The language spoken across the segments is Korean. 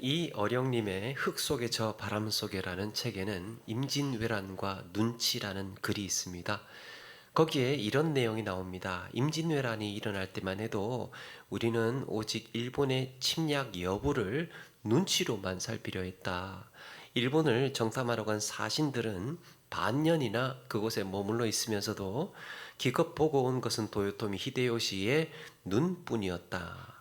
이 어령님의 흙 속에 저 바람 속에라는 책에는 임진왜란과 눈치라는 글이 있습니다. 거기에 이런 내용이 나옵니다. 임진왜란이 일어날 때만 해도 우리는 오직 일본의 침략 여부를 눈치로만 살피려 했다. 일본을 정탐하러 간 사신들은 반년이나 그곳에 머물러 있으면서도 기껏 보고 온 것은 도요토미 히데요시의 눈뿐이었다.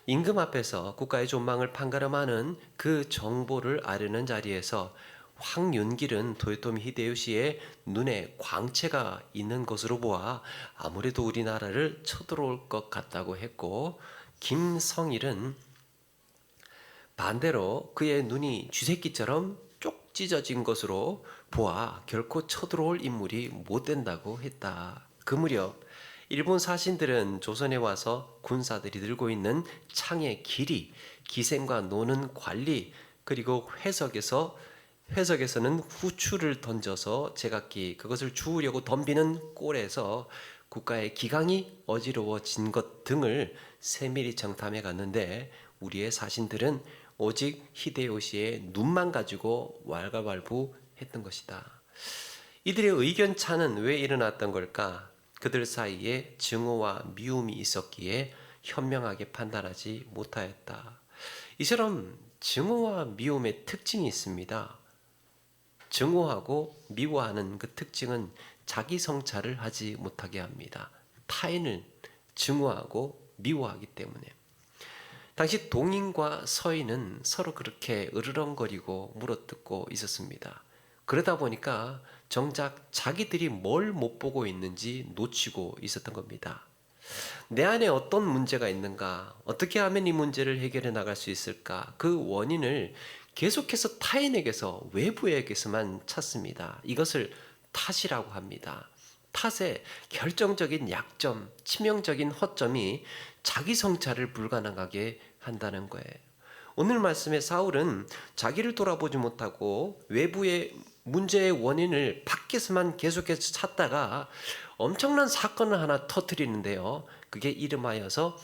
임금 앞에서 국가의 존망을 판가름하는 그 정보를 아려는 자리에서 황윤길은 도요토미 히데요시의 눈에 광채가 있는 것으로 보아 아무래도 우리나라를 쳐들어올 것 같다고 했고, 김성일은 반대로 그의 눈이 쥐새끼처럼 쪽 찢어진 것으로 보아 결코 쳐들어올 인물이 못 된다고 했다. 그 무렵 일본 사신들은 조선에 와서 군사들이 들고 있는 창의 길이, 기생과 노는 관리, 그리고 회석에서는 후추를 던져서 제각기 그것을 주우려고 덤비는 꼴에서 국가의 기강이 어지러워진 것 등을 세밀히 정탐해 갔는데, 우리의 사신들은 오직 히데요시의 눈만 가지고 왈가왈부했던 것이다. 이들의 의견 차는 왜 일어났던 걸까? 그들 사이에 증오와 미움이 있었기에 현명하게 판단하지 못하였다. 이처럼 증오와 미움의 특징이 있습니다. 증오하고 미워하는 그 특징은 자기 성찰을 하지 못하게 합니다. 타인을 증오하고 미워하기 때문에. 당시 동인과 서인은 서로 그렇게 으르렁거리고 물어뜯고 있었습니다. 그러다 보니까 정작 자기들이 뭘 못 보고 있는지 놓치고 있었던 겁니다. 내 안에 어떤 문제가 있는가? 어떻게 하면 이 문제를 해결해 나갈 수 있을까? 그 원인을 계속해서 타인에게서, 외부에게서만 찾습니다. 이것을 탓이라고 합니다. 탓의 결정적인 약점, 치명적인 허점이 자기 성찰을 불가능하게 한다는 거예요. 오늘 말씀의 사울은 자기를 돌아보지 못하고 외부의 문제의 원인을 밖에서만 계속해서 찾다가 엄청난 사건을 하나 터뜨리는데요. 그게 이름하여서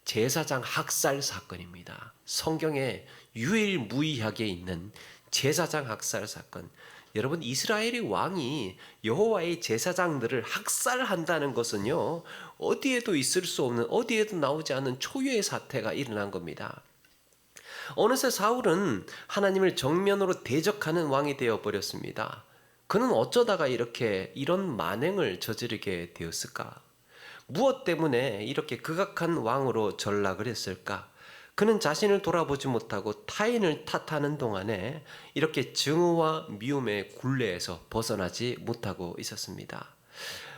제사장 학살 사건입니다. 성경에 유일무이하게 있는 제사장 학살 사건. 여러분, 이스라엘의 왕이 여호와의 제사장들을 학살한다는 것은요, 어디에도 있을 수 없는, 어디에도 나오지 않는 초유의 사태가 일어난 겁니다. 어느새 사울은 하나님을 정면으로 대적하는 왕이 되어버렸습니다. 그는 어쩌다가 이런 만행을 저지르게 되었을까? 무엇 때문에 이렇게 극악한 왕으로 전락을 했을까? 그는 자신을 돌아보지 못하고 타인을 탓하는 동안에 이렇게 증오와 미움의 굴레에서 벗어나지 못하고 있었습니다.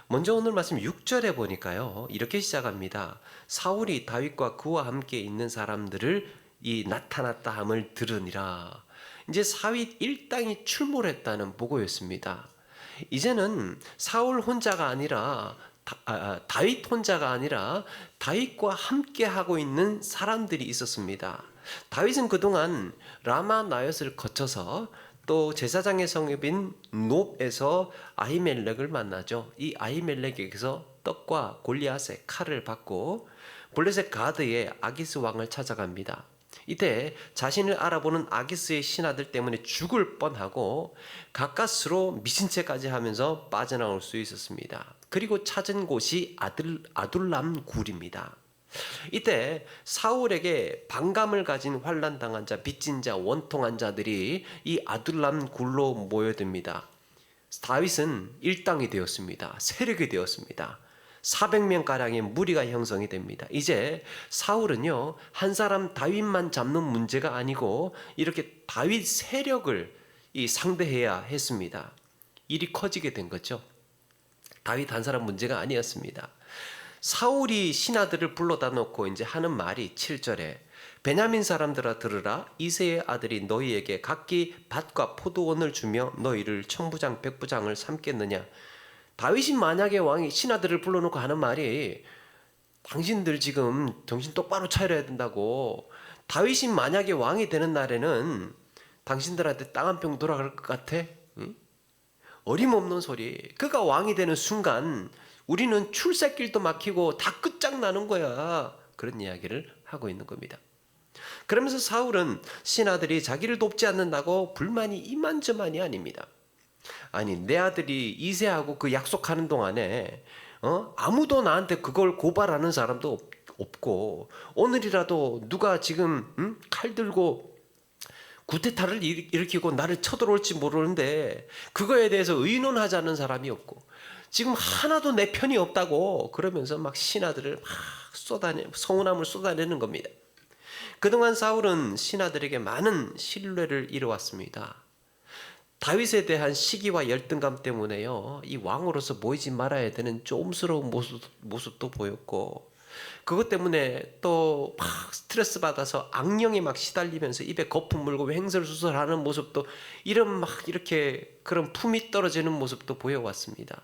먼저 오늘 말씀 6절에 보니까요, 이렇게 시작합니다. 사울이 다윗과 그와 함께 있는 사람들을 나타났다 함을 들으니라. 이제 사윗 일당이 출몰했다는 보고였습니다. 이제는 사울 혼자가 아니라 다윗 혼자가 아니라 다윗과 함께 하고 있는 사람들이 있었습니다. 다윗은 그동안 라마 나옅을 거쳐서 또 제사장의 성읍인 놉에서 아히멜렉을 만나죠. 이 아히멜렉에게서 떡과 골리앗의 칼을 받고 블레셋 가드의 아기스 왕을 찾아갑니다. 이때 자신을 알아보는 아기스의 신하들 때문에 죽을 뻔하고 가까스로 미친 채까지 하면서 빠져나올 수 있었습니다. 그리고 찾은 곳이 아둘람 굴입니다. 이때 사울에게 반감을 가진 환난당한 자, 빚진 자, 원통한 자들이 이 아둘람 굴로 모여듭니다. 다윗은 일당이 되었습니다. 세력이 되었습니다. 400명가량의 무리가 형성이 됩니다. 이제 사울은요, 한 사람 다윗만 잡는 문제가 아니고 이렇게 다윗 세력을 상대해야 했습니다. 일이 커지게 된 거죠. 다윗 한 사람 문제가 아니었습니다. 사울이 신하들을 불러다 놓고 이제 하는 말이 7절에 베냐민 사람들아 들으라. 이새의 아들이 너희에게 각기 밭과 포도원을 주며 너희를 천부장 백부장을 삼겠느냐. 다윗이 만약에 왕이 신하들을 불러놓고 하는 말이, 당신들 지금 정신 똑바로 차려야 된다고. 다윗이 만약에 왕이 되는 날에는 당신들한테 땅 한 평 돌아갈 것 같아? 응? 어림없는 소리. 그가 왕이 되는 순간 우리는 출세길도 막히고 다 끝장나는 거야. 그런 이야기를 하고 있는 겁니다. 그러면서 사울은 신하들이 자기를 돕지 않는다고 불만이 이만저만이 아닙니다. 아니, 내 아들이 이세하고 그 약속하는 동안에 아무도 나한테 그걸 고발하는 사람도 없고, 오늘이라도 누가 지금 칼 들고 구테타를 일으키고 나를 쳐들어올지 모르는데 그거에 대해서 의논하자는 사람이 없고, 지금 하나도 내 편이 없다고 그러면서 막 신하들을 막 서운함을 쏟아내는 겁니다. 그동안 사울은 신하들에게 많은 신뢰를 이뤄왔습니다. 다윗에 대한 시기와 열등감 때문에요, 이 왕으로서 보이지 말아야 되는 좀스러운 모습도 보였고, 그것 때문에 또 막 스트레스 받아서 악령에 막 시달리면서 입에 거품 물고 횡설수설하는 모습도, 이런 막 이렇게 그런 품이 떨어지는 모습도 보여왔습니다.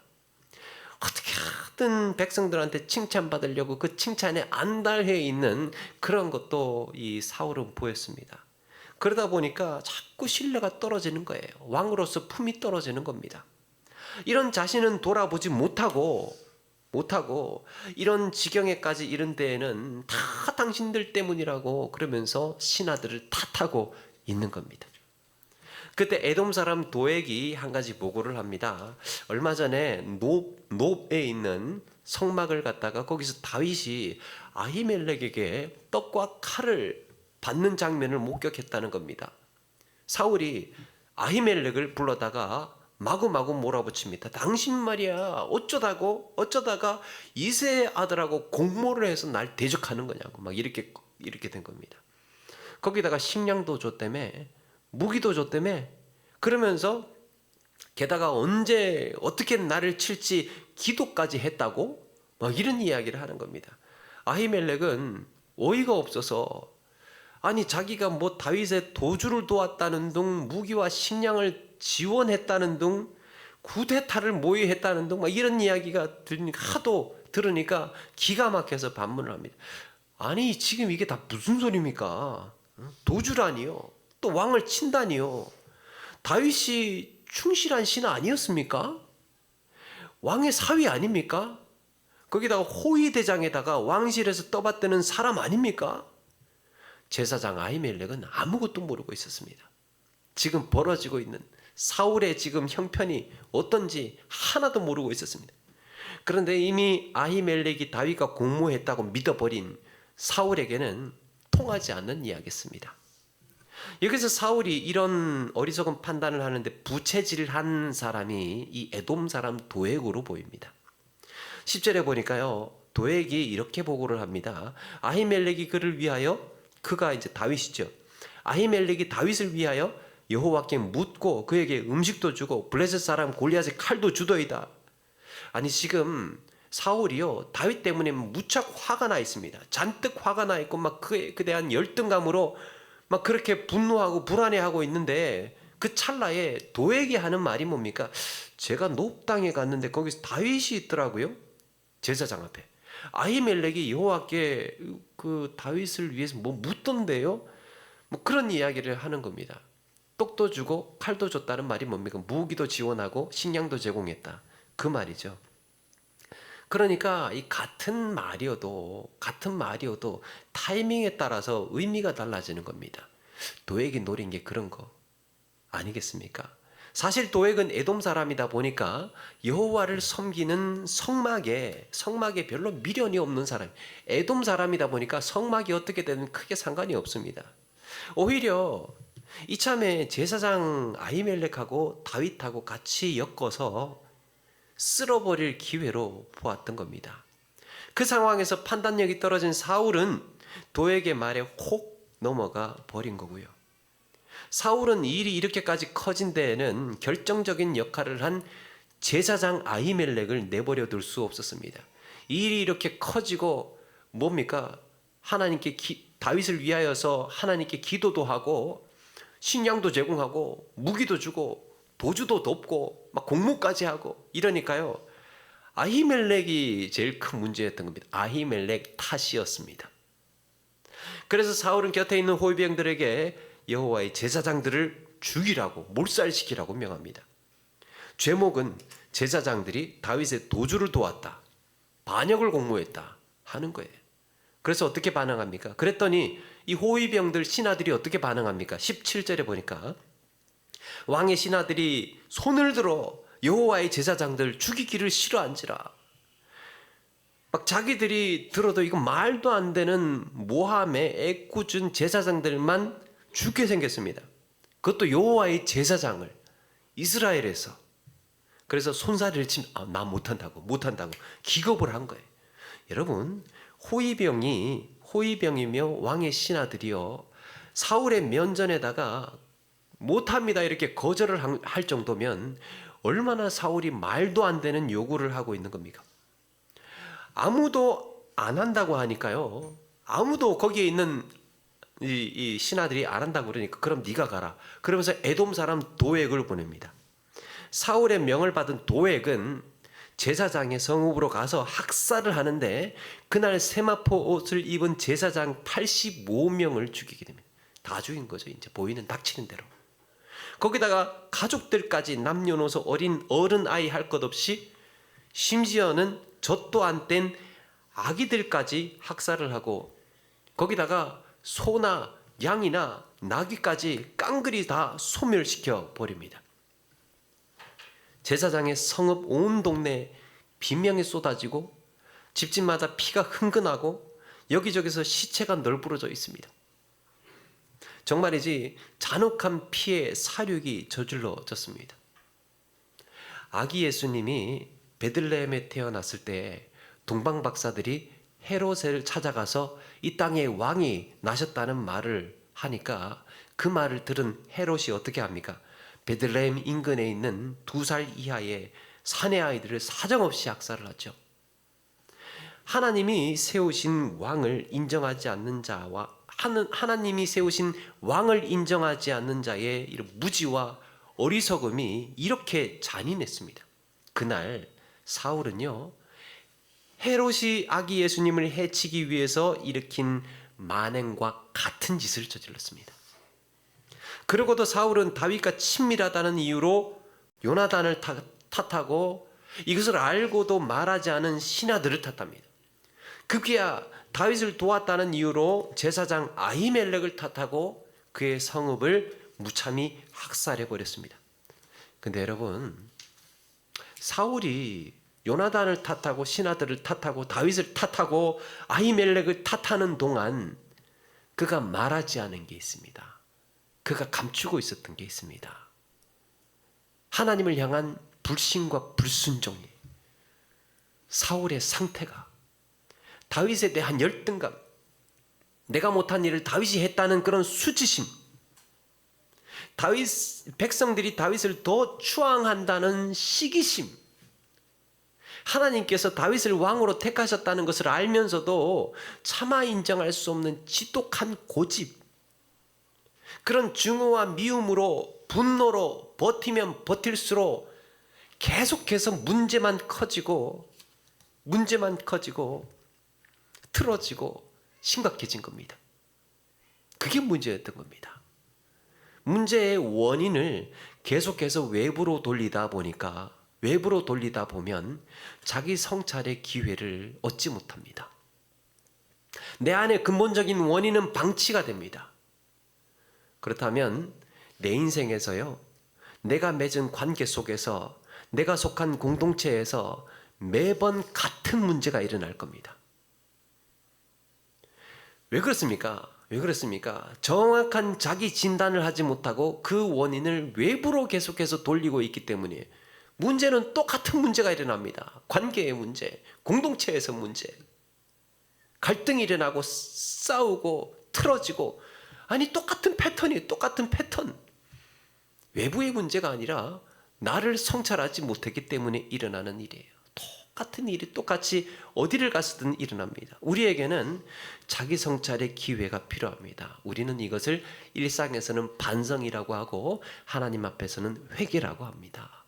어떻게든 백성들한테 칭찬받으려고 그 칭찬에 안달해 있는 그런 것도 이 사울은 보였습니다. 그러다 보니까 자꾸 신뢰가 떨어지는 거예요. 왕으로서 품이 떨어지는 겁니다. 이런 자신은 돌아보지 못하고 이런 지경에까지 이른 데에는 다 당신들 때문이라고 그러면서 신하들을 탓하고 있는 겁니다. 그때 에돔 사람 도액이 한 가지 보고를 합니다. 얼마 전에 놉에 있는 성막을 갖다가 거기서 다윗이 아히멜렉에게 떡과 칼을 받는 장면을 목격했다는 겁니다. 사울이 아히멜렉을 불러다가 마구마구 몰아붙입니다. 당신 말이야, 어쩌다가 이세 아들하고 공모를 해서 날 대적하는 거냐고 막 이렇게 된 겁니다. 거기다가 식량도 줬다며, 무기도 줬다며, 그러면서 게다가 언제 어떻게 나를 칠지 기도까지 했다고 막 이런 이야기를 하는 겁니다. 아히멜렉은 어이가 없어서, 아니 자기가 뭐 다윗의 도주를 도왔다는 등, 무기와 식량을 지원했다는 등, 구데타를 모의했다는 등 막 이런 이야기가 하도 들으니까 기가 막혀서 반문을 합니다. 아니 지금 이게 다 무슨 소리입니까? 도주라니요, 또 왕을 친다니요. 다윗이 충실한 신하 아니었습니까? 왕의 사위 아닙니까? 거기다가 호위대장에다가 왕실에서 떠받드는 사람 아닙니까? 제사장 아히멜렉은 아무것도 모르고 있었습니다. 지금 벌어지고 있는 사울의 지금 형편이 어떤지 하나도 모르고 있었습니다. 그런데 이미 아히멜렉이 다윗과 공모했다고 믿어버린 사울에게는 통하지 않는 이야기였습니다. 여기서 사울이 이런 어리석은 판단을 하는데 부채질한 사람이 이 에돔 사람 도액으로 보입니다. 10절에 보니까요, 도액이 이렇게 보고를 합니다. 아히멜렉이 그를 위하여, 그가 이제 다윗이죠, 아히멜렉이 다윗을 위하여 여호와께 묻고 그에게 음식도 주고 블레셋 사람 골리앗의 칼도 주더이다. 아니 지금 사울이요, 다윗 때문에 무척 화가 나 있습니다. 잔뜩 화가 나 있고 막 그에 대한 열등감으로 막 그렇게 분노하고 불안해하고 있는데, 그 찰나에 도액이 하는 말이 뭡니까? 제가 놉 땅에 갔는데 거기서 다윗이 있더라고요, 제사장 앞에. 아히멜렉이 여호와께 그 다윗을 위해서 뭐 묻던데요, 뭐 그런 이야기를 하는 겁니다. 떡도 주고 칼도 줬다는 말이 뭡니까? 무기도 지원하고 식량도 제공했다, 그 말이죠. 그러니까 이 같은 말이어도 타이밍에 따라서 의미가 달라지는 겁니다. 도액이 노린 게 그런 거 아니겠습니까? 사실 도액은 에돔 사람이다 보니까 여호와를 섬기는 성막에 별로 미련이 없는 사람, 에돔 사람이다 보니까 성막이 어떻게 되든 크게 상관이 없습니다. 오히려 이참에 제사장 아히멜렉하고 다윗하고 같이 엮어서 쓸어버릴 기회로 보았던 겁니다. 그 상황에서 판단력이 떨어진 사울은 도액의 말에 혹 넘어가 버린 거고요. 사울은 일이 이렇게까지 커진 데에는 결정적인 역할을 한 제사장 아히멜렉을 내버려 둘 수 없었습니다. 일이 이렇게 커지고 뭡니까? 하나님께 다윗을 위하여서 하나님께 기도도 하고 식량도 제공하고 무기도 주고 도주도 돕고 막 공무까지 하고 이러니까요, 아히멜렉이 제일 큰 문제였던 겁니다. 아히멜렉 탓이었습니다. 그래서 사울은 곁에 있는 호위병들에게 여호와의 제사장들을 죽이라고, 몰살시키라고 명합니다. 죄목은 제사장들이 다윗의 도주를 도왔다, 반역을 공모했다 하는 거예요. 그래서 어떻게 반응합니까? 그랬더니 이 호위병들 신하들이 어떻게 반응합니까? 17절에 보니까 왕의 신하들이 손을 들어 여호와의 제사장들 죽이기를 싫어한지라. 막 자기들이 들어도 이거 말도 안 되는 모함의 애꿎은 제사장들만 죽게 생겼습니다. 그것도 여호와의 제사장을 이스라엘에서. 그래서 손사래를 치면 나 못한다고 기겁을 한 거예요. 여러분, 호위병이며 왕의 신하들이요, 사울의 면전에다가 못합니다 이렇게 거절을 할 정도면 얼마나 사울이 말도 안 되는 요구를 하고 있는 겁니까? 아무도 안 한다고 하니까요, 아무도 거기에 있는 이 신하들이 안 한다고 그러니까 그럼 네가 가라. 그러면서 에돔 사람 도액을 보냅니다. 사울의 명을 받은 도액은 제사장의 성읍으로 가서 학살을 하는데 그날 세마포 옷을 입은 제사장 85명을 죽이게 됩니다. 다 죽인 거죠. 이제 보이는 닥치는 대로. 거기다가 가족들까지 남녀노소 어른 아이 할 것 없이 심지어는 젖도 안 뗀 아기들까지 학살을 하고 거기다가 소나 양이나 나귀까지 깡그리 다 소멸시켜 버립니다. 제사장의 성읍 온 동네에 비명이 쏟아지고 집집마다 피가 흥건하고 여기저기서 시체가 널브러져 있습니다. 정말이지 잔혹한 피해 사륙이 저질러졌습니다. 아기 예수님이 베들레헴에 태어났을 때 동방 박사들이 헤롯을 찾아가서 이 땅에 왕이 나셨다는 말을 하니까 그 말을 들은 헤롯이 어떻게 합니까? 베들레헴 인근에 있는 2살 이하의 사내 아이들을 사정없이 학살을 하죠. 하나님이 세우신 왕을 인정하지 않는 자와 하나님이 세우신 왕을 인정하지 않는 자의 이런 무지와 어리석음이 이렇게 잔인했습니다. 그날 사울은요, 헤롯이 아기 예수님을 해치기 위해서 일으킨 만행과 같은 짓을 저질렀습니다. 그러고도 사울은 다윗과 친밀하다는 이유로 요나단을 탓하고 이것을 알고도 말하지 않은 신하들을 탓합니다. 급기야 다윗을 도왔다는 이유로 제사장 아히멜렉을 탓하고 그의 성읍을 무참히 학살해 버렸습니다. 근데 여러분, 사울이 요나단을 탓하고 신하들을 탓하고 다윗을 탓하고 아히멜렉을 탓하는 동안 그가 말하지 않은 게 있습니다. 그가 감추고 있었던 게 있습니다. 하나님을 향한 불신과 불순종이, 사울의 상태가, 다윗에 대한 열등감, 내가 못한 일을 다윗이 했다는 그런 수치심, 백성들이 다윗을 더 추앙한다는 시기심, 하나님께서 다윗을 왕으로 택하셨다는 것을 알면서도 차마 인정할 수 없는 지독한 고집, 그런 증오와 미움으로 분노로 버티면 버틸수록 계속해서 문제만 커지고 틀어지고 심각해진 겁니다. 그게 문제였던 겁니다. 문제의 원인을 계속해서 외부로 돌리다 보면 자기 성찰의 기회를 얻지 못합니다. 내 안에 근본적인 원인은 방치가 됩니다. 그렇다면 내 인생에서요, 내가 맺은 관계 속에서, 내가 속한 공동체에서 매번 같은 문제가 일어날 겁니다. 왜 그렇습니까? 정확한 자기 진단을 하지 못하고 그 원인을 외부로 계속해서 돌리고 있기 때문에 문제는 똑같은 문제가 일어납니다. 관계의 문제, 공동체에서 문제, 갈등이 일어나고 싸우고 틀어지고, 아니 똑같은 패턴. 외부의 문제가 아니라 나를 성찰하지 못했기 때문에 일어나는 일이에요. 똑같은 일이 똑같이 어디를 가서든 일어납니다. 우리에게는 자기 성찰의 기회가 필요합니다. 우리는 이것을 일상에서는 반성이라고 하고 하나님 앞에서는 회개라고 합니다.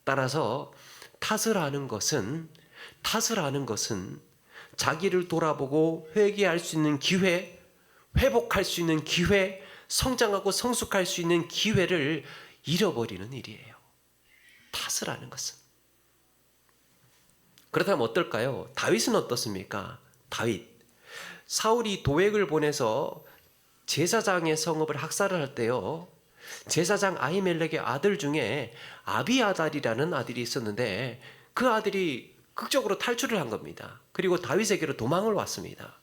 따라서 탓을 하는 것은 자기를 돌아보고 회개할 수 있는 기회, 회복할 수 있는 기회, 성장하고 성숙할 수 있는 기회를 잃어버리는 일이에요. 탓을 하는 것은. 그렇다면 어떨까요? 다윗은 어떻습니까? 사울이 도액을 보내서 제사장의 성읍을 학살을 할 때요, 제사장 아히멜렉의 아들 중에 아비아달이라는 아들이 있었는데 그 아들이 극적으로 탈출을 한 겁니다. 그리고 다윗에게로 도망을 왔습니다.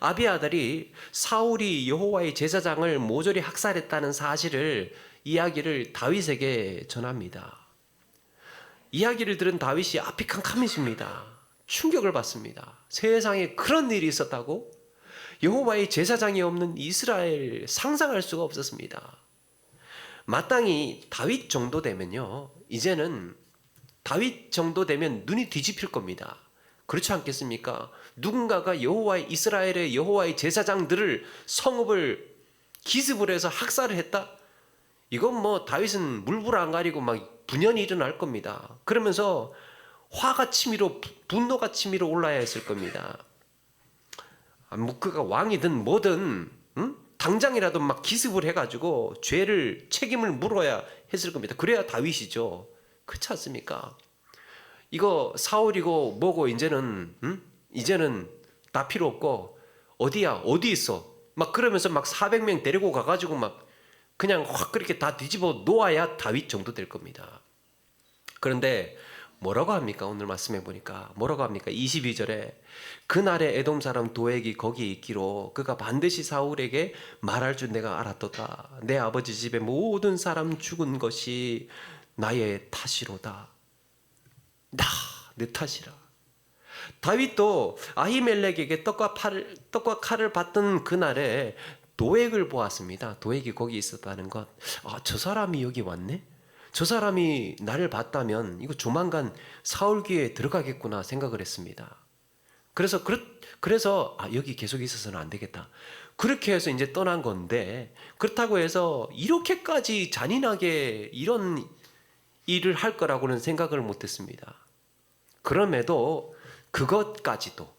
아비아달이 사울이 여호와의 제사장을 모조리 학살했다는 이야기를 다윗에게 전합니다. 이야기를 들은 다윗이 앞이 캄캄해집니다. 충격을 받습니다. 세상에 그런 일이 있었다고? 여호와의 제사장이 없는 이스라엘, 상상할 수가 없었습니다. 마땅히 다윗 정도 되면요, 이제는 다윗 정도 되면 눈이 뒤집힐 겁니다. 그렇지 않겠습니까? 누군가가 이스라엘의 여호와의 제사장들을, 성읍을 기습을 해서 학살을 했다? 이건 뭐 다윗은 물불 안 가리고 막 분연이 일어날 겁니다. 그러면서 화가 치밀어, 분노가 치밀어 올라야 했을 겁니다. 그가 왕이든 뭐든 당장이라도 막 기습을 해가지고 책임을 물어야 했을 겁니다. 그래야 다윗이죠. 그렇지 않습니까? 이거 사울이고 뭐고 이제는 다 필요 없고 어디야, 어디 있어, 막 그러면서 막 400명 데리고 가가지고 막 그냥 확 그렇게 다 뒤집어 놓아야 다윗 정도 될 겁니다. 그런데 뭐라고 합니까? 오늘 말씀해 보니까 뭐라고 합니까? 22절에 그날에 에돔 사람 도액이 거기 있기로 그가 반드시 사울에게 말할 줄 내가 알았도다. 내 아버지 집의 모든 사람 죽은 것이 나의 탓이로다. 내 탓이라. 다윗도 아히멜렉에게 떡과 칼을 받던 그날에 도액을 보았습니다. 도액이 거기 있었다는 것. 저 사람이 여기 왔네? 저 사람이 나를 봤다면 이거 조만간 사울기에 들어가겠구나 생각을 했습니다. 그래서 여기 계속 있어서는 안 되겠다. 그렇게 해서 이제 떠난 건데, 그렇다고 해서 이렇게까지 잔인하게 이런 일을 할 거라고는 생각을 못했습니다. 그럼에도 그것까지도,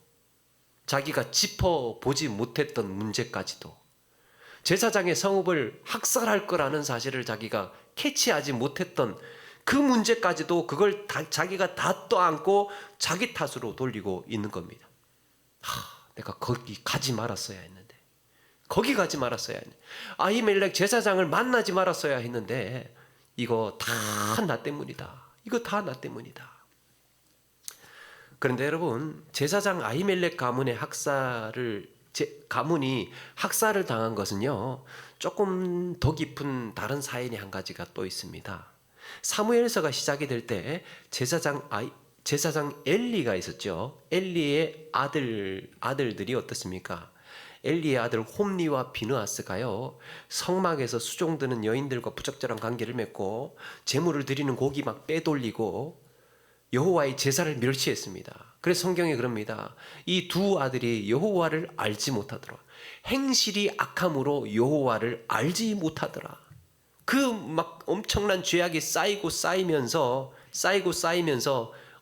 자기가 짚어보지 못했던 문제까지도, 제사장의 성읍을 학살할 거라는 사실을 자기가 캐치하지 못했던 그 문제까지도 그걸 자기가 다 떠안고 자기 탓으로 돌리고 있는 겁니다. 내가 거기 가지 말았어야 했는데, 거기 가지 말았어야 했는데, 아히멜렉 제사장을 만나지 말았어야 했는데, 이거 다 나 때문이다. 이거 다 나 때문이다. 그런데 여러분, 제사장 아히멜렉 가문이 학살을 당한 것은요, 조금 더 깊은 다른 사연이 한 가지가 또 있습니다. 사무엘서가 시작이 될 때 제사장 엘리가 있었죠. 엘리의 아들들이 어떻습니까? 엘리의 아들 홈리와 비느하스가요, 성막에서 수종드는 여인들과 부적절한 관계를 맺고 제물을 드리는 고기 막 빼돌리고 여호와의 제사를 멸시했습니다. 그래서 성경에 그럽니다. 이 두 아들이 여호와를 알지 못하더라. 행실이 악함으로 여호와를 알지 못하더라. 그 막 엄청난 죄악이 쌓이면서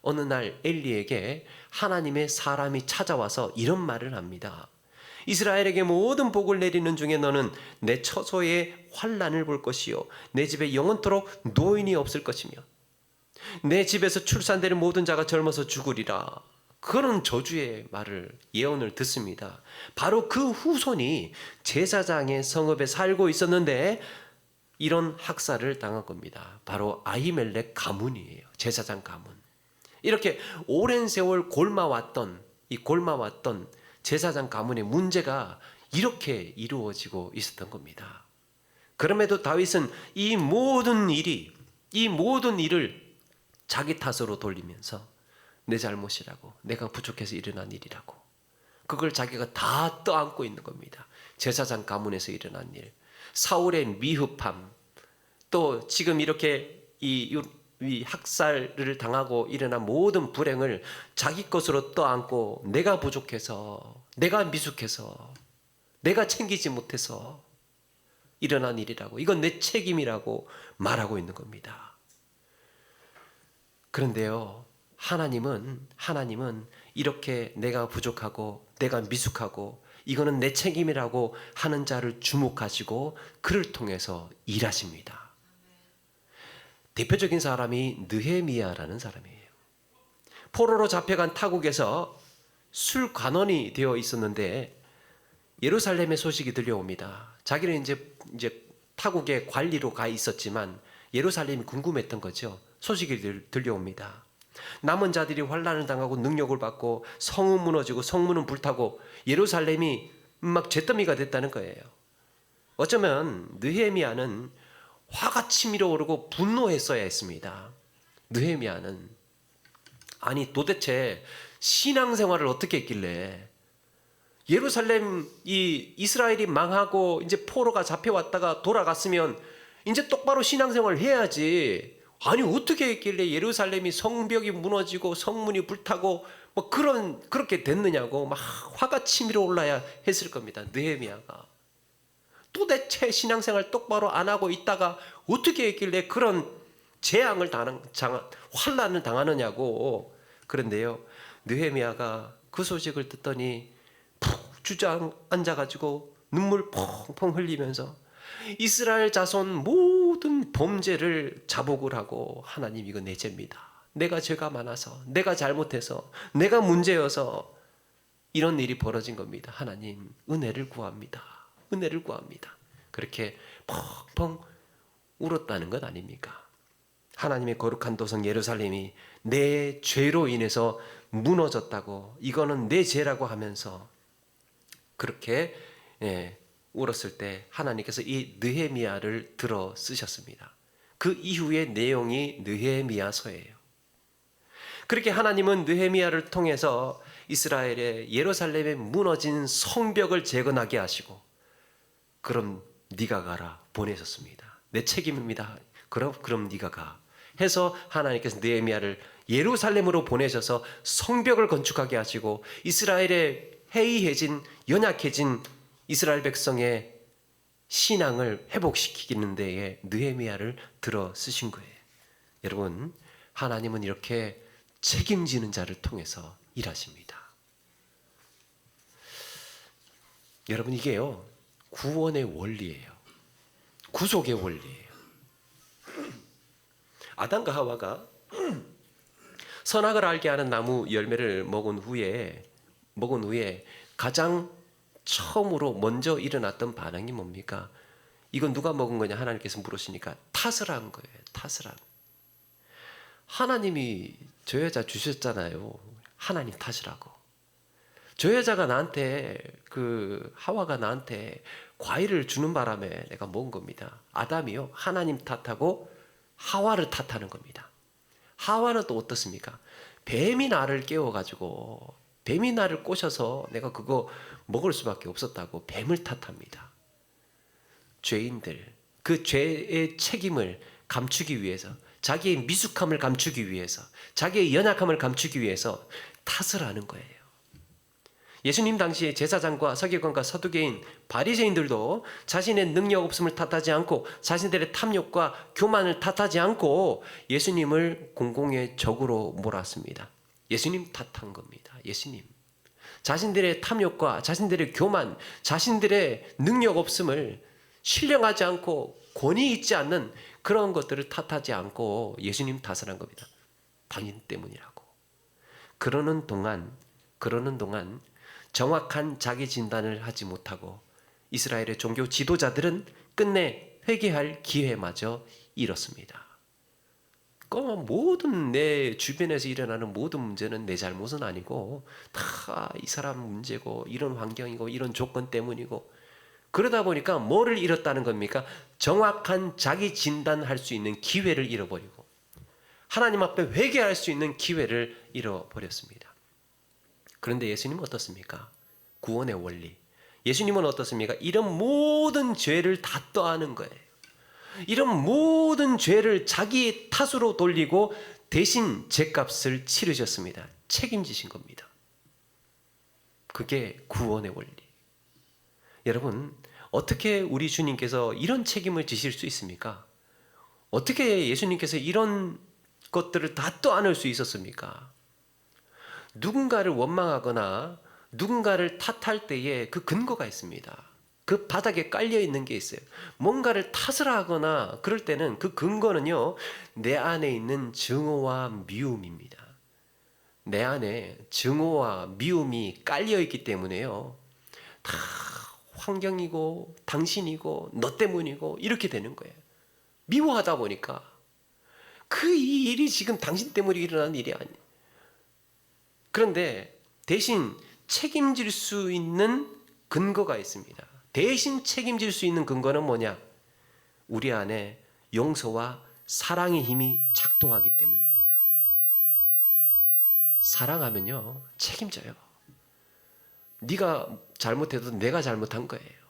어느 날 엘리에게 하나님의 사람이 찾아와서 이런 말을 합니다. 이스라엘에게 모든 복을 내리는 중에 너는 내 처소에 환난을 볼 것이요, 내 집에 영원토록 노인이 없을 것이며 내 집에서 출산되는 모든 자가 젊어서 죽으리라. 그런 저주의 예언을 듣습니다. 바로 그 후손이 제사장의 성읍에 살고 있었는데 이런 학살을 당한 겁니다. 바로 아히멜렉 가문이에요. 제사장 가문. 이렇게 오랜 세월 골마왔던 제사장 가문의 문제가 이렇게 이루어지고 있었던 겁니다. 그럼에도 다윗은 이 모든 일을 자기 탓으로 돌리면서 내 잘못이라고, 내가 부족해서 일어난 일이라고, 그걸 자기가 다 떠안고 있는 겁니다. 제사장 가문에서 일어난 일, 사울의 미흡함, 또 지금 이렇게 이 학살을 당하고 일어난 모든 불행을 자기 것으로 떠안고 내가 부족해서, 내가 미숙해서, 내가 챙기지 못해서 일어난 일이라고, 이건 내 책임이라고 말하고 있는 겁니다. 그런데요, 하나님은 이렇게 내가 부족하고 내가 미숙하고 이거는 내 책임이라고 하는 자를 주목하시고 그를 통해서 일하십니다. 대표적인 사람이 느헤미야라는 사람이에요. 포로로 잡혀간 타국에서 술관원이 되어 있었는데 예루살렘의 소식이 들려옵니다. 자기는 이제 타국의 관리로 가 있었지만 예루살렘이 궁금했던 거죠. 소식이 들려옵니다. 남은 자들이 환난을 당하고 능력을 받고 성은 무너지고 성문은 불타고 예루살렘이 막 잿더미가 됐다는 거예요. 어쩌면 느헤미야는 화가 치밀어 오르고 분노했어야 했습니다. 느헤미야는 아니 도대체 신앙생활을 어떻게 했길래 예루살렘 이 이스라엘이 망하고 이제 포로가 잡혀왔다가 돌아갔으면 이제 똑바로 신앙생활을 해야지. 아니 어떻게 했길래 예루살렘이 성벽이 무너지고 성문이 불타고 뭐 그렇게 됐느냐고 막 화가 치밀어 올라야 했을 겁니다. 느헤미야가 도대체 신앙생활 똑바로 안 하고 있다가 어떻게 했길래 그런 재앙을 환난을 당하느냐고. 그런데요, 느헤미야가 그 소식을 듣더니 푹 주저앉아가지고 눈물 펑펑 흘리면서 이스라엘 자손 모든 범죄를 자복을 하고 하나님 이거 내 죄입니다. 내가 죄가 많아서 내가 잘못해서 내가 문제여서 이런 일이 벌어진 겁니다. 하나님 은혜를 구합니다. 은혜를 구합니다. 그렇게 펑펑 울었다는 것 아닙니까? 하나님의 거룩한 도성 예루살렘이 내 죄로 인해서 무너졌다고 이거는 내 죄라고 하면서 그렇게 울었을 때 하나님께서 이 느헤미야를 들어 쓰셨습니다. 그 이후의 내용이 느헤미야서예요. 그렇게 하나님은 느헤미야를 통해서 이스라엘의 예루살렘에 무너진 성벽을 재건하게 하시고 그럼 네가 가라 보내셨습니다. 내 책임입니다. 그럼 네가 가 해서 하나님께서 느헤미야를 예루살렘으로 보내셔서 성벽을 건축하게 하시고 이스라엘의 해이해진 연약해진 이스라엘 백성의 신앙을 회복시키는 데에 느헤미야를 들어 쓰신 거예요. 여러분, 하나님은 이렇게 책임지는 자를 통해서 일하십니다. 여러분, 이게요 구원의 원리예요. 구속의 원리예요. 아담과 하와가 선악을 알게 하는 나무 열매를 먹은 후에 가장 처음으로 먼저 일어났던 반응이 뭡니까? 이건 누가 먹은 거냐 하나님께서 물으시니까 탓을 한 거예요. 탓을 한. 하나님이 저 여자 주셨잖아요. 하나님 탓이라고. 저 여자가 나한테 하와가 나한테 과일을 주는 바람에 내가 먹은 겁니다. 아담이요 하나님 탓하고 하와를 탓하는 겁니다. 하와는 또 어떻습니까? 뱀이 나를 깨워가지고 뱀이 나를 꼬셔서 내가 그거 먹을 수밖에 없었다고 뱀을 탓합니다. 죄인들 그 죄의 책임을 감추기 위해서 자기의 미숙함을 감추기 위해서 자기의 연약함을 감추기 위해서 탓을 하는 거예요. 예수님 당시에 제사장과 서기관과 서두개인 바리새인들도 자신의 능력 없음을 탓하지 않고 자신들의 탐욕과 교만을 탓하지 않고 예수님을 공공의 적으로 몰았습니다. 예수님 탓한 겁니다. 예수님 자신들의 탐욕과 자신들의 교만, 자신들의 능력 없음을 신령하지 않고 권위 있지 않는 그런 것들을 탓하지 않고 예수님 탓을 한 겁니다. 당신 때문이라고. 그러는 동안 정확한 자기 진단을 하지 못하고 이스라엘의 종교 지도자들은 끝내 회개할 기회마저 잃었습니다. 모든 내 주변에서 일어나는 모든 문제는 내 잘못은 아니고 다 이 사람 문제고 이런 환경이고 이런 조건 때문이고 그러다 보니까 뭐를 잃었다는 겁니까? 정확한 자기 진단할 수 있는 기회를 잃어버리고 하나님 앞에 회개할 수 있는 기회를 잃어버렸습니다. 그런데 예수님은 어떻습니까? 구원의 원리. 예수님은 어떻습니까? 이런 모든 죄를 다 떠안은 거예요. 이런 모든 죄를 자기 탓으로 돌리고 대신 죄값을 치르셨습니다. 책임지신 겁니다. 그게 구원의 원리. 여러분, 어떻게 우리 주님께서 이런 책임을 지실 수 있습니까? 어떻게 예수님께서 이런 것들을 다 떠안을 수 있었습니까? 누군가를 원망하거나 누군가를 탓할 때에 그 근거가 있습니다. 그 바닥에 깔려 있는 게 있어요. 뭔가를 탓을 하거나 그럴 때는 그 근거는요, 내 안에 있는 증오와 미움입니다. 내 안에 증오와 미움이 깔려 있기 때문에요, 다 환경이고 당신이고 너 때문이고 이렇게 되는 거예요. 미워하다 보니까 그 이 일이 지금 당신 때문에 일어난 일이 아니에요. 그런데 대신 책임질 수 있는 근거가 있습니다. 대신 책임질 수 있는 근거는 뭐냐? 우리 안에 용서와 사랑의 힘이 작동하기 때문입니다. 사랑하면요 책임져요. 네가 잘못해도 내가 잘못한 거예요.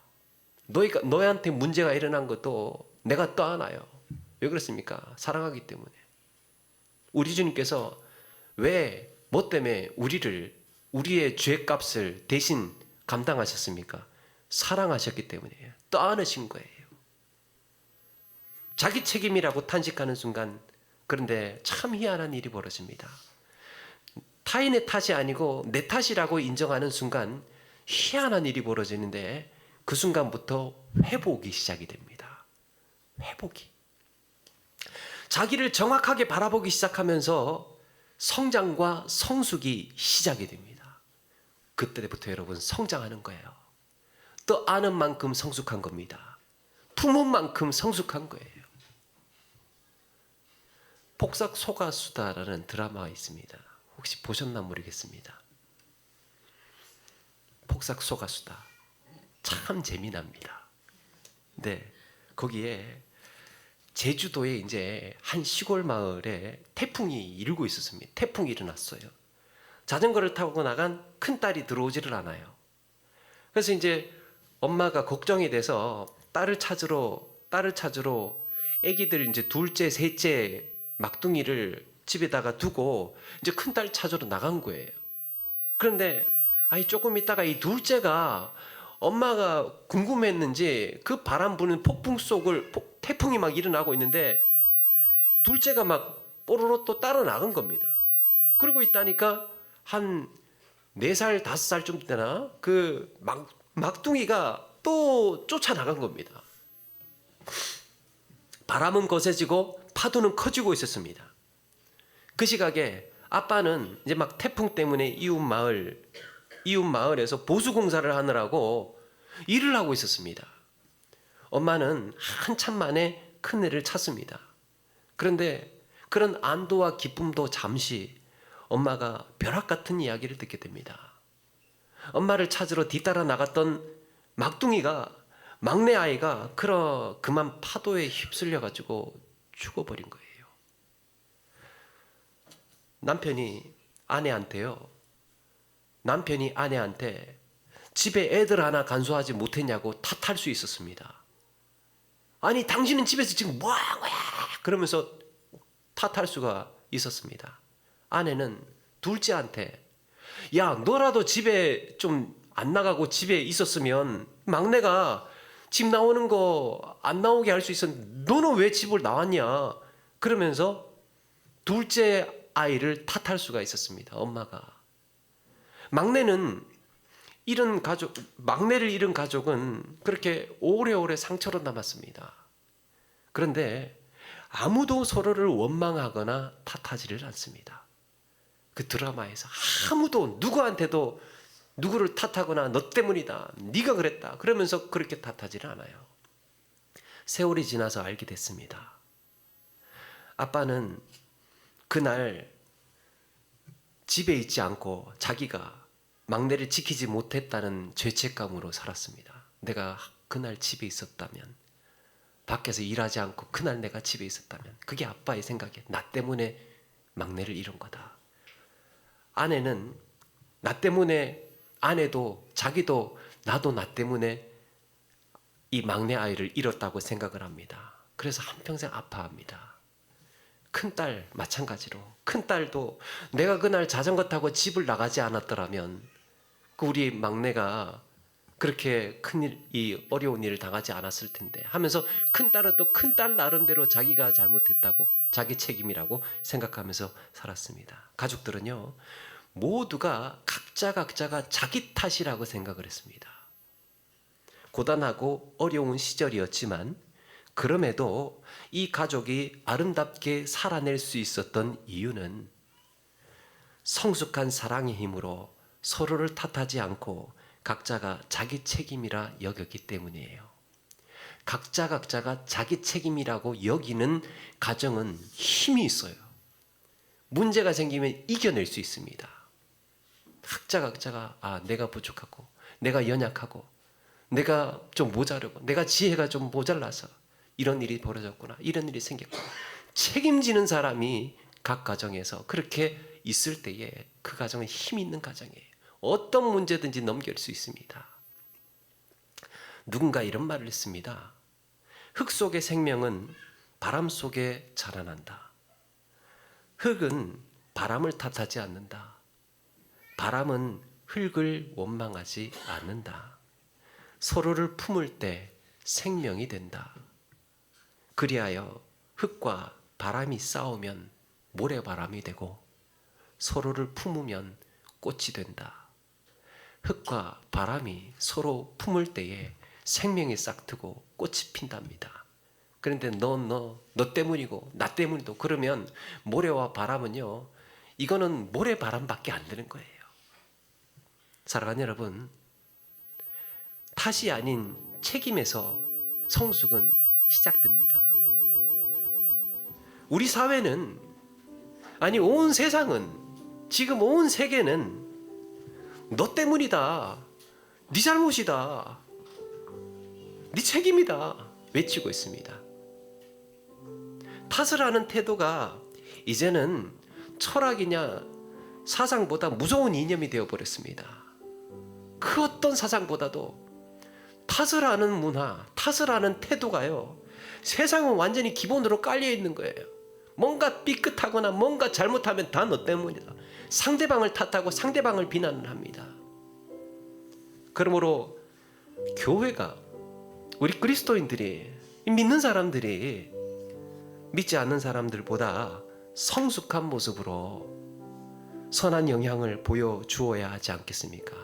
너희한테 문제가 일어난 것도 내가 떠안아요. 왜 그렇습니까? 사랑하기 때문에. 우리 주님께서 왜 뭐 때문에 우리의 죄값을 대신 감당하셨습니까? 사랑하셨기 때문이에요. 떠안으신 거예요. 자기 책임이라고 탄식하는 순간, 그런데 참 희한한 일이 벌어집니다. 타인의 탓이 아니고 내 탓이라고 인정하는 순간 희한한 일이 벌어지는데, 그 순간부터 회복이 시작이 됩니다. 회복이. 자기를 정확하게 바라보기 시작하면서 성장과 성숙이 시작이 됩니다. 그때부터 여러분 성장하는 거예요. 또 아는 만큼 성숙한 겁니다. 품은 만큼 성숙한 거예요. 폭삭 속가수다라는 드라마가 있습니다. 혹시 보셨나 모르겠습니다. 폭삭 속가수다 참 재미납니다. 네, 거기에 제주도에 이제 한 시골 마을에 태풍이 일고 있었습니다. 태풍이 일어났어요. 자전거를 타고 나간 큰 딸이 들어오지를 않아요. 그래서 이제 엄마가 걱정이 돼서 딸을 찾으러 아기들 이제 둘째, 셋째 막둥이를 집에다가 두고 이제 큰 딸 찾으러 나간 거예요. 그런데 조금 있다가 이 둘째가 엄마가 궁금했는지 그 바람 부는 폭풍 속을 태풍이 막 일어나고 있는데 둘째가 막 뽀로로 또 따라 나간 겁니다. 그러고 있다니까 한 4살, 5살쯤 되나 그 막둥이가 또 쫓아나간 겁니다. 바람은 거세지고 파도는 커지고 있었습니다. 그 시각에 아빠는 이제 막 태풍 때문에 이웃 마을에서 보수 공사를 하느라고 일을 하고 있었습니다. 엄마는 한참 만에 큰애를 찾습니다. 그런데 그런 안도와 기쁨도 잠시 엄마가 벼락 같은 이야기를 듣게 됩니다. 엄마를 찾으러 뒤따라 나갔던 막둥이가, 막내 아이가 그만 파도에 휩쓸려 가지고 죽어버린 거예요. 남편이 아내한테 집에 애들 하나 간수하지 못했냐고 탓할 수 있었습니다. 아니 당신은 집에서 지금 뭐 한 거야? 그러면서 탓할 수가 있었습니다. 아내는 둘째한테 야 너라도 집에 좀 안 나가고 집에 있었으면 막내가 집 나오는 거 안 나오게 할 수 있었는데 너는 왜 집을 나왔냐? 그러면서 둘째 아이를 탓할 수가 있었습니다. 엄마가. 막내를 잃은 가족은 그렇게 오래오래 상처로 남았습니다. 그런데 아무도 서로를 원망하거나 탓하지를 않습니다. 그 드라마에서 아무도 누구한테도 누구를 탓하거나 너 때문이다, 네가 그랬다 그러면서 그렇게 탓하지를 않아요. 세월이 지나서 알게 됐습니다. 아빠는 그날 집에 있지 않고 자기가 막내를 지키지 못했다는 죄책감으로 살았습니다. 내가 그날 집에 있었다면, 밖에서 일하지 않고 그날 내가 집에 있었다면, 그게 아빠의 생각이야. 나 때문에 막내를 잃은 거다. 아내는 나 때문에, 아내도 자기도 나도 나 때문에 이 막내 아이를 잃었다고 생각을 합니다. 그래서 한평생 아파합니다. 큰딸 마찬가지로, 큰딸도 내가 그날 자전거 타고 집을 나가지 않았더라면 우리 막내가 그렇게 이 어려운 일을 당하지 않았을 텐데 하면서 큰딸은 또 큰딸 나름대로 자기가 잘못했다고, 자기 책임이라고 생각하면서 살았습니다. 가족들은요 모두가 각자가 자기 탓이라고 생각을 했습니다. 고단하고 어려운 시절이었지만 그럼에도 이 가족이 아름답게 살아낼 수 있었던 이유는 성숙한 사랑의 힘으로 서로를 탓하지 않고 각자가 자기 책임이라 여겼기 때문이에요. 각자가 자기 책임이라고 여기는 가정은 힘이 있어요. 문제가 생기면 이겨낼 수 있습니다. 각자가 내가 부족하고 내가 연약하고 내가 좀 모자르고 내가 지혜가 좀 모자라서 이런 일이 벌어졌구나, 이런 일이 생겼구나. 책임지는 사람이 각 가정에서 그렇게 있을 때에 그 가정은 힘이 있는 가정이에요. 어떤 문제든지 넘길 수 있습니다. 누군가 이런 말을 했습니다. 흙 속의 생명은 바람 속에 자라난다. 흙은 바람을 탓하지 않는다. 바람은 흙을 원망하지 않는다. 서로를 품을 때 생명이 된다. 그리하여 흙과 바람이 싸우면 모래바람이 되고 서로를 품으면 꽃이 된다. 흙과 바람이 서로 품을 때에 생명이 싹트고 꽃이 핀답니다. 그런데 너 때문이고 나 때문이고 그러면 모래와 바람은요, 이거는 모래바람밖에 안 되는 거예요. 사랑하는 여러분, 탓이 아닌 책임에서 성숙은 시작됩니다. 우리 사회는, 아니 온 세상은, 지금 온 세계는 너 때문이다, 네 잘못이다, 네 책임이다 외치고 있습니다. 탓을 하는 태도가 이제는 철학이냐 사상보다 무서운 이념이 되어버렸습니다. 그 어떤 사상보다도 탓을 하는 문화, 탓을 하는 태도가요, 세상은 완전히 기본으로 깔려 있는 거예요. 뭔가 삐끗하거나 뭔가 잘못하면 다 너 때문이다. 상대방을 탓하고 상대방을 비난을 합니다. 그러므로 교회가, 우리 그리스도인들이, 믿는 사람들이 믿지 않는 사람들보다 성숙한 모습으로 선한 영향을 보여주어야 하지 않겠습니까?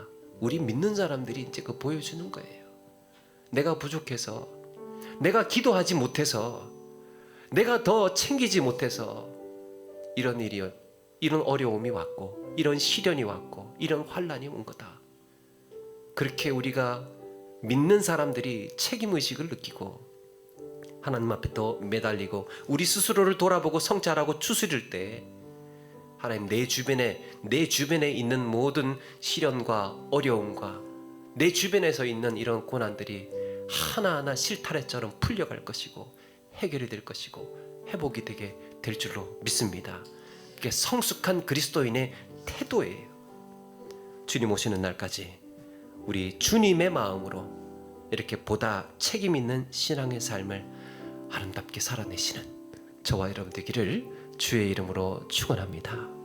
우리 믿는 사람들이 이제 그 보여주는 거예요. 내가 부족해서, 내가 기도하지 못해서, 내가 더 챙기지 못해서 이런 일이, 이런 어려움이 왔고, 이런 시련이 왔고, 이런 환난이 온 거다. 그렇게 우리가 믿는 사람들이 책임의식을 느끼고 하나님 앞에 더 매달리고 우리 스스로를 돌아보고 성찰하고 추스릴 때, 하나님, 내 주변에 있는 모든 시련과 어려움과 내 주변에서 있는 이런 고난들이 하나하나 실타래처럼 풀려갈 것이고 해결이 될 것이고 회복이 되게 될 줄로 믿습니다. 이게 성숙한 그리스도인의 태도예요. 주님 오시는 날까지 우리 주님의 마음으로 이렇게 보다 책임 있는 신앙의 삶을 아름답게 살아내시는 저와 여러분 되기를 주의 이름으로 축원합니다.